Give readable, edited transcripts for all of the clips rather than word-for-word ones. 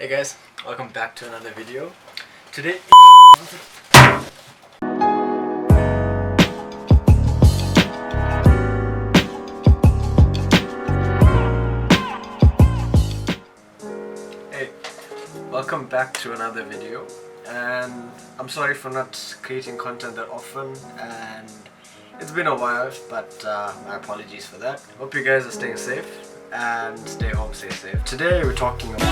Hey guys, welcome back to another video. Today welcome back to another video, and I'm sorry for not creating content that often, and it's been a while, but my apologies for that. Hope you guys are staying safe and stay home, stay safe. Today we're talking about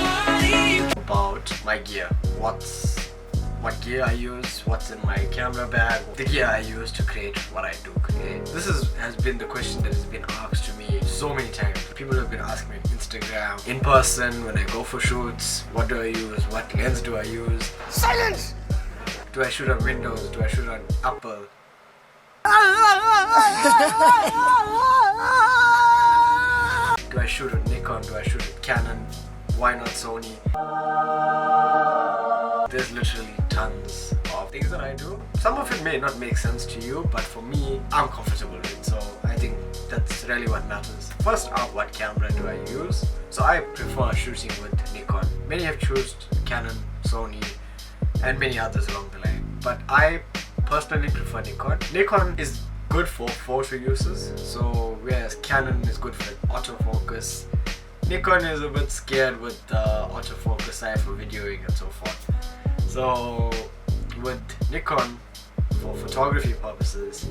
my gear. What gear I use, what's in my camera bag, the gear I use to create what I do create. This has been the question that has been asked to me so many times. People have been asking me on Instagram, in person, when I go for shoots, what do I use, what lens do I use? Silence! Do I shoot on Windows, do I shoot on Apple? Do I shoot on Nikon, do I shoot on Canon? Why not Sony? There's literally tons of things that I do. Some of it may not make sense to you, but for me, I'm comfortable with it, so I think that's really what matters. First up, what camera do I use? So I prefer shooting with Nikon. Many have chosen Canon, Sony, and many others along the line, but I personally prefer Nikon. Nikon is good for photo uses, so whereas Canon is good for autofocus, Nikon is a bit scared with the autofocus side for videoing and so forth. So with Nikon, for photography purposes,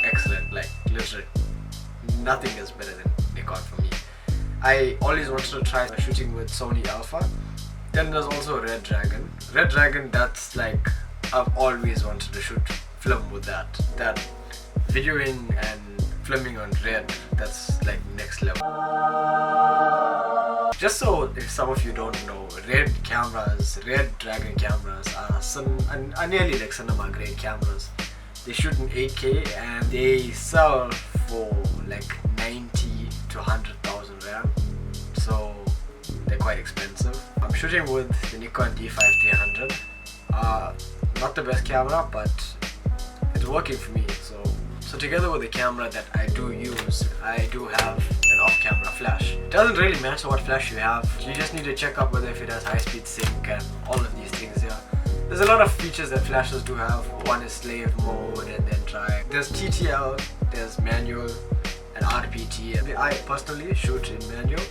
excellent, like literally nothing is better than Nikon for me. I always wanted to try shooting with Sony Alpha. Then there's also Red Dragon. Red Dragon, that's like, I've always wanted to shoot film with that. That videoing and filming on Red, that's like next level. Just so if some of you don't know, Red Dragon cameras are nearly like cinema grade cameras. They shoot in 8K and they sell for like 90 to 100,000 rand. So they're quite expensive. I'm shooting with the Nikon D5300. Not the best camera, but it's working for me. So together with the camera that I do use, I do have an off-camera flash. It doesn't really matter what flash you have. You just need to check up whether if it has high-speed sync and all of these things here. There's a lot of features that flashes do have. One is slave mode and then dry. There's TTL, there's manual, and RPT. I personally shoot in manual.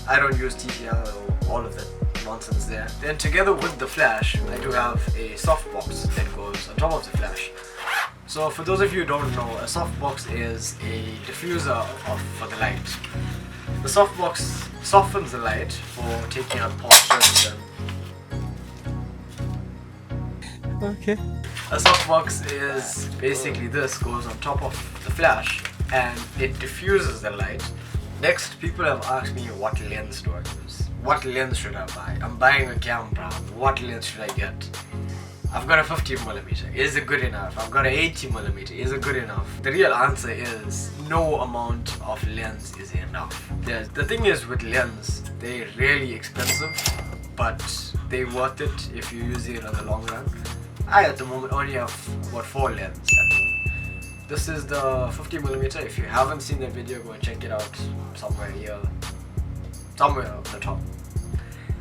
I don't use TTL or all of that nonsense there. Then together with the flash, I do have a softbox that goes on top of the flash. So for those of you who don't know, a softbox is a diffuser for the light. The softbox softens the light for taking out portraits and... Okay. A softbox is basically this, goes on top of the flash and it diffuses the light. Next, people have asked me, what lens do I use? What lens should I buy? I'm buying a camera, what lens should I get? I've got a 50mm, is it good enough? I've got an 80mm, is it good enough? The real answer is no amount of lens is enough. The thing is with lens, they're really expensive, but they're worth it if you use it on the long run. I at the moment only have about 4 lenses. This is the 50mm. If you haven't seen that video, go and check it out somewhere here, somewhere on the top.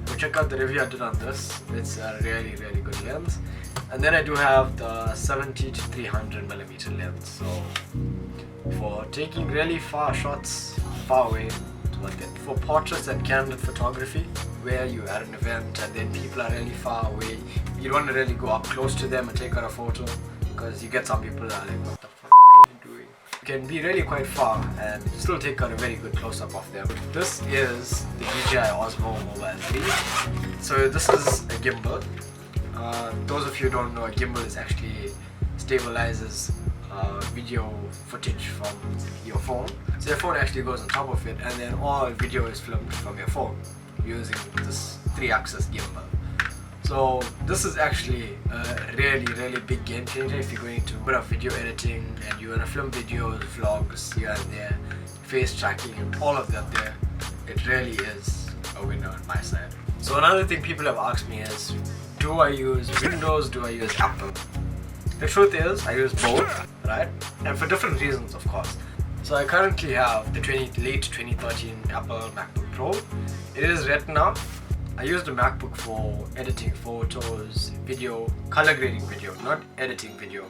Go check out the review I did on this. It's a really good lens. And then I do have the 70 to 300mm lens. So for taking really far shots, far away, for portraits and candid photography, where you're at an event and then people are really far away, you don't want to really go up close to them and take out a photo, because you get some people that are like, what the fuck are you doing? You can be really quite far and still take out a very good close-up of them. This is the DJI Osmo Mobile 3. So this is a gimbal. Those of you who don't know, a gimbal is actually stabilizes video footage from your phone. So your phone actually goes on top of it and then all video is filmed from your phone using this 3-axis gimbal. So this is actually a really big game changer if you're going to put up video editing and you want to film videos, vlogs here and there, face tracking and all of that there. It really is a winner on my side. So another thing people have asked me is, do I use Windows, do I use Apple? The truth is, I use both, right? And for different reasons, of course. So I currently have the late 2013 Apple MacBook Pro. It is Retina. I use the MacBook for editing photos, video, color grading video, not editing video.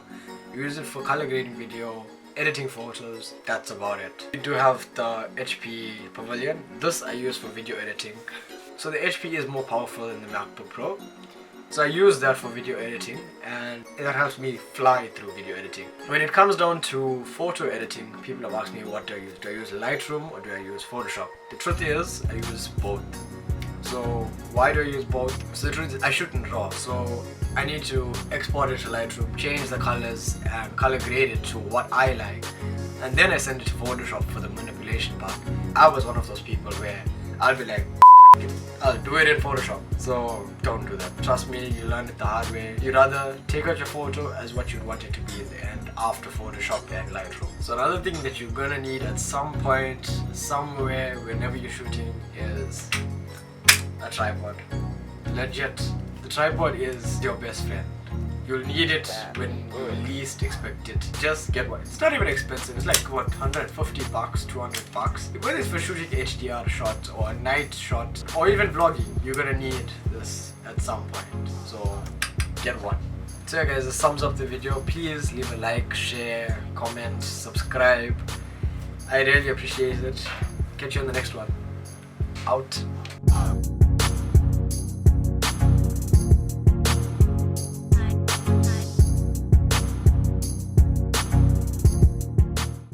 Use it for color grading video, editing photos, that's about it. We do have the HP Pavillion. This I use for video editing. So the HP is more powerful than the MacBook Pro. So I use that for video editing, and that helps me fly through video editing. When it comes down to photo editing, people have asked me what do I use? Do I use Lightroom or do I use Photoshop? The truth is, I use both. So why do I use both? So the truth is, I shoot in RAW, so I need to export it to Lightroom, change the colors and color grade it to what I like, and then I send it to Photoshop for the manipulation part. I was one of those people where I'll be like, I'll do it in Photoshop. So don't do that. Trust me, you learn it the hard way. You'd rather take out your photo as what you'd want it to be in the end after Photoshop and Lightroom. So another thing that you're gonna need at some point, somewhere, whenever you're shooting, is a tripod. Legit. The tripod is your best friend. You'll need it when you least expect it. Just get one. It's not even expensive. It's like what, 150 bucks, 200 bucks. Whether it's for shooting HDR shots or a night shot or even vlogging, you're gonna need this at some point. So get one. So yeah guys, this sums up the video. Please leave a like, share, comment, subscribe. I really appreciate it. Catch you on the next one. Out.